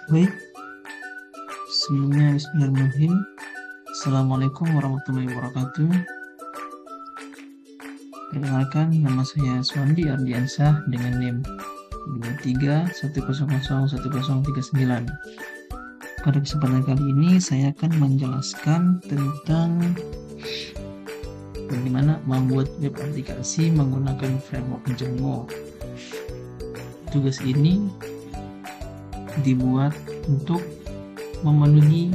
Baik, sebelumnya bismillahirrahmanirrahim. Assalamualaikum warahmatullahi wabarakatuh. Perkenalkan, nama saya Suandi Ardiansah dengan NIM 2310010039. Pada kesempatan kali ini saya akan menjelaskan tentang bagaimana membuat web aplikasi menggunakan framework Django. Tugas ini dibuat untuk memenuhi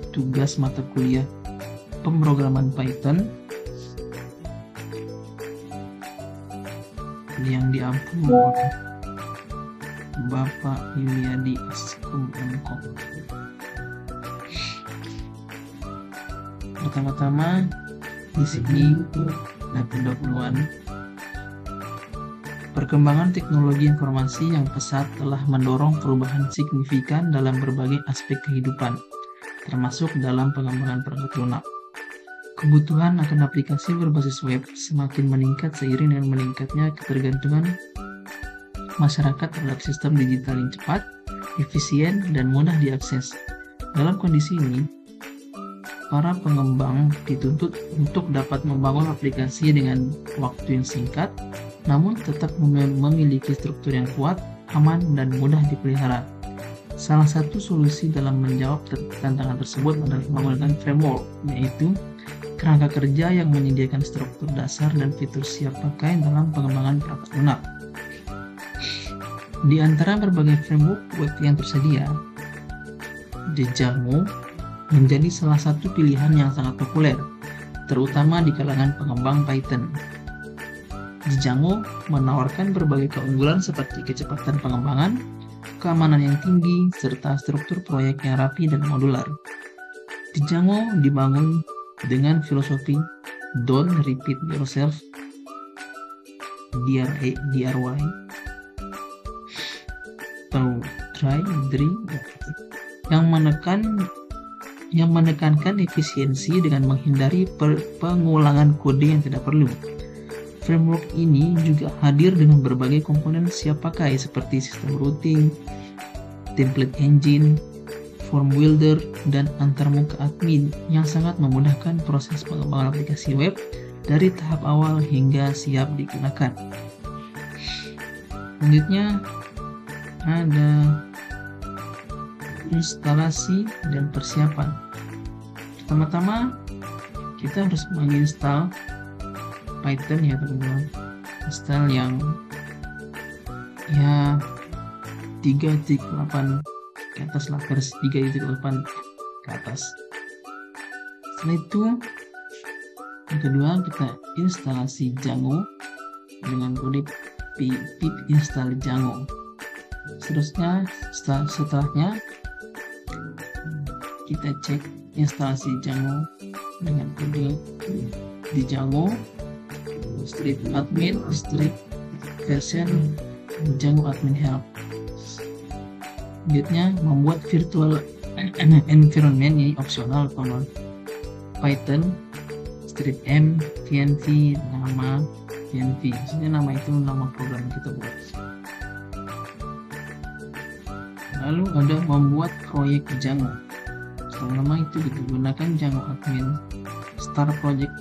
tugas mata kuliah pemrograman Python yang diampu oleh Bapak Yuliadi Askum MKOM. Pertama-tama di sini ada pendahuluan. Perkembangan teknologi informasi yang pesat telah mendorong perubahan signifikan dalam berbagai aspek kehidupan, termasuk dalam pengembangan perangkat lunak. Kebutuhan akan aplikasi berbasis web semakin meningkat seiring dengan meningkatnya ketergantungan masyarakat terhadap sistem digital yang cepat, efisien, dan mudah diakses. Dalam kondisi ini, para pengembang dituntut untuk dapat membangun aplikasi dengan waktu yang singkat, namun tetap memiliki struktur yang kuat, aman, dan mudah dipelihara. Salah satu solusi dalam menjawab tantangan tersebut adalah menggunakan framework, yaitu kerangka kerja yang menyediakan struktur dasar dan fitur siap pakai dalam pengembangan perangkat lunak. Di antara berbagai framework web yang tersedia, Django menjadi salah satu pilihan yang sangat populer, terutama di kalangan pengembang Python. Django menawarkan berbagai keunggulan seperti kecepatan pengembangan, keamanan yang tinggi, serta struktur proyek yang rapi dan modular. Django dibangun dengan filosofi Don't Repeat Yourself, DRY, atau Try, yang menekankan efisiensi dengan menghindari pengulangan kode yang tidak perlu. Framework ini juga hadir dengan berbagai komponen siap pakai seperti sistem routing, template engine, form builder, dan antarmuka admin yang sangat memudahkan proses pengembangan aplikasi web dari tahap awal hingga siap digunakan. Selanjutnya ada instalasi dan persiapan. Pertama-tama kita harus menginstal Python ya teman-teman, install yang 3.8 ke atas lah, versi 3.8 ke atas. Setelah itu yang kedua kita instalasi Django dengan kode pip install Django. Seterusnya setelahnya kita cek instalasi Django dengan kode di Django strip admin strip version Django admin help. Selanjutnya membuat virtual environment, ini opsional teman. Python strip m tnv nama tnv, maksudnya nama itu nama program yang kita buat. Lalu ada membuat proyek Django. Nama itu kita gunakan Django admin start project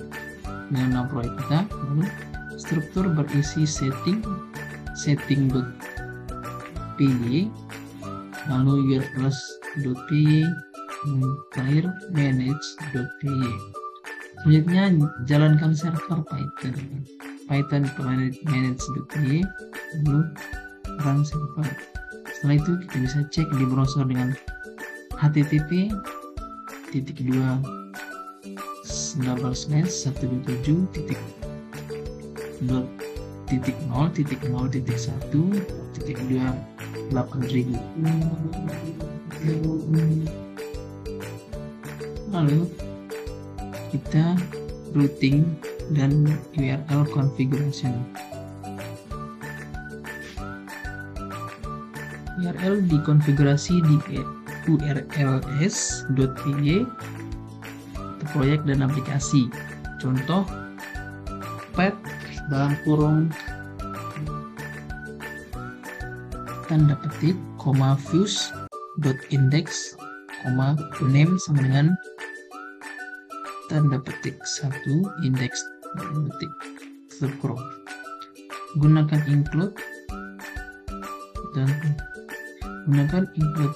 dengan nama proyek kita. Lalu struktur berisi setting.py, lalu urls.py, terakhir manage.py. Selanjutnya jalankan server Python manage.py, lalu run server. Setelah itu kita bisa cek di browser dengan http://1.1.0.0.1.28.000. Lalu kita routing dan URL configuration. URL dikonfigurasi di urls.py proyek dan aplikasi. Contoh path dalam kurung tanda petik, views index, name sama dengan tanda petik 1 index tanda petik tutup kurung. Gunakan include dan gunakan include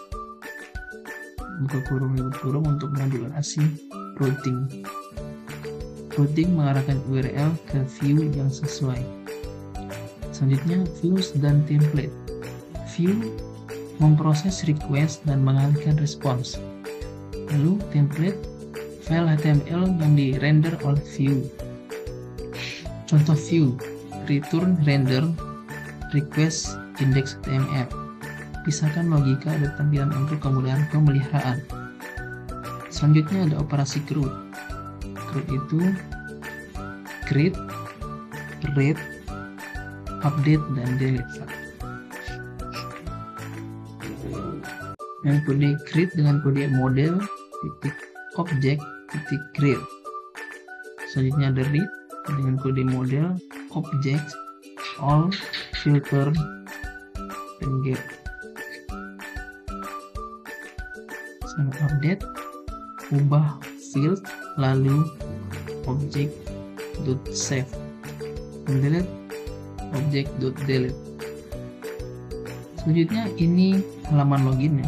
buka kurung tutup kurung untuk mendeklarasi routing. Routing mengarahkan URL ke view yang sesuai. Selanjutnya views dan template. View memproses request dan mengalihkan respons. Lalu template file HTML yang di-render oleh view. Contoh view, return render request index HTML. Pisahkan logika dan tampilan untuk kemudahan pemeliharaan. Selanjutnya ada operasi CRUD. CRUD itu create, read, update, dan delete. Yang kode create dengan kode model titik object titik create. Selanjutnya ada read dengan kode model object all filter dan get. Selanjutnya update ubah field lalu object save, delete object delete. Selanjutnya ini halaman loginnya,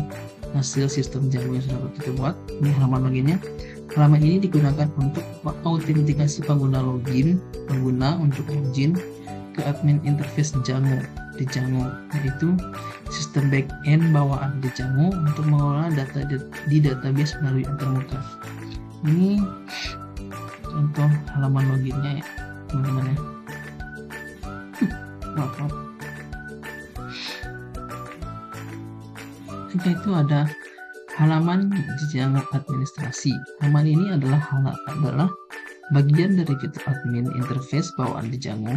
hasil sistem Django yang sudah kita buat. Ini halaman loginnya. Halaman ini digunakan untuk autentikasi pengguna untuk login ke admin interface Django di Django, yaitu sistem backend bawaan di Django untuk mengelola data di database melalui antarmuka. Ini contoh halaman loginnya ya teman-teman ya. Maaf. Setelah itu ada halaman di Django administrasi. Halaman ini adalah bagian dari fitur admin interface bawaan di Django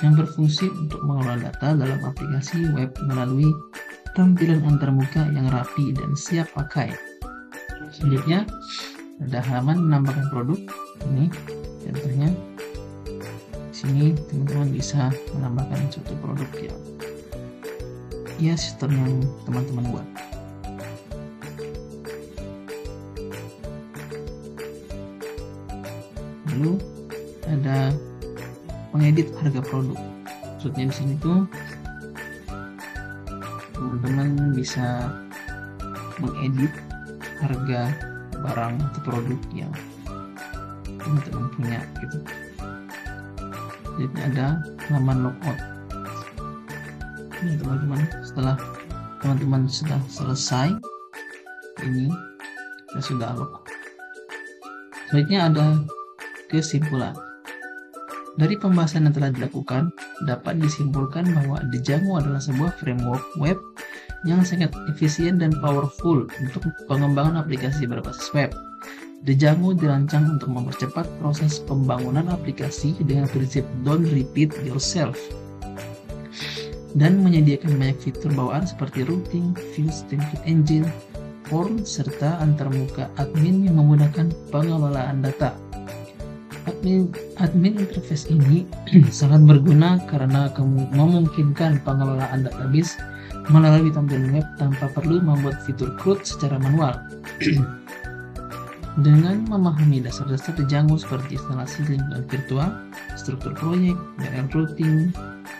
yang berfungsi untuk mengelola data dalam aplikasi web melalui tampilan antarmuka yang rapi dan siap pakai. Selanjutnya ada halaman menambahkan produk. Ini contohnya. Di sini teman-teman bisa menambahkan suatu produk yang sistem yang teman-teman buat. Lalu ada mengedit harga produk. Maksudnya di sini tuh teman-teman bisa mengedit harga barang atau produk yang teman-teman punya gitu. Jadi ada halaman logout. Ini teman-teman, setelah teman-teman sudah selesai ini kita sudah logout. Selanjutnya ada kesimpulan. Dari pembahasan yang telah dilakukan, dapat disimpulkan bahwa Django adalah sebuah framework web yang sangat efisien dan powerful untuk pengembangan aplikasi berbasis web. Django dirancang untuk mempercepat proses pembangunan aplikasi dengan prinsip don't repeat yourself dan menyediakan banyak fitur bawaan seperti routing, views, template engine, form, serta antarmuka admin yang memudahkan pengelolaan data. Admin interface ini sangat berguna karena memungkinkan pengelolaan database melalui tampilan web tanpa perlu membuat fitur CRUD secara manual. Dengan memahami dasar-dasar Django seperti instalasi lingkungan virtual, struktur proyek, URL routing,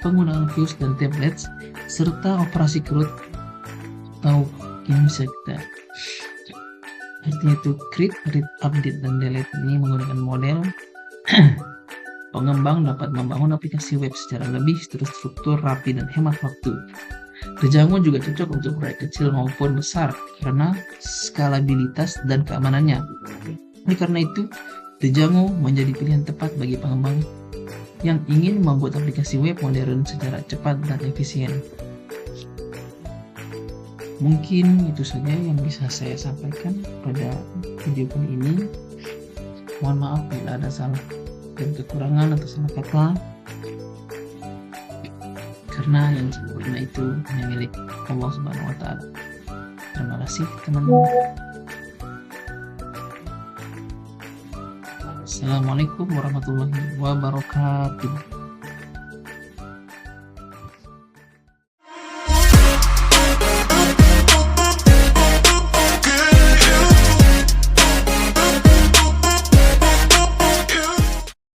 penggunaan views dan templates, serta operasi CRUD atau yang bisa kita artinya itu create, read, update, dan delete ini menggunakan model pengembang dapat membangun aplikasi web secara lebih terstruktur, rapi, dan hemat waktu. Django juga cocok untuk proyek kecil maupun besar karena skalabilitas dan keamanannya. Oleh karena itu, Django menjadi pilihan tepat bagi pengembang yang ingin membuat aplikasi web modern secara cepat dan efisien. Mungkin itu saja yang bisa saya sampaikan pada video kali ini. Mohon maaf bila ada salah dan kekurangan atau salah kata, karena yang sempurna itu hanya milik Allah Subhanahu wa Ta'ala. Terima kasih teman-teman. Assalamualaikum warahmatullahi wabarakatuh.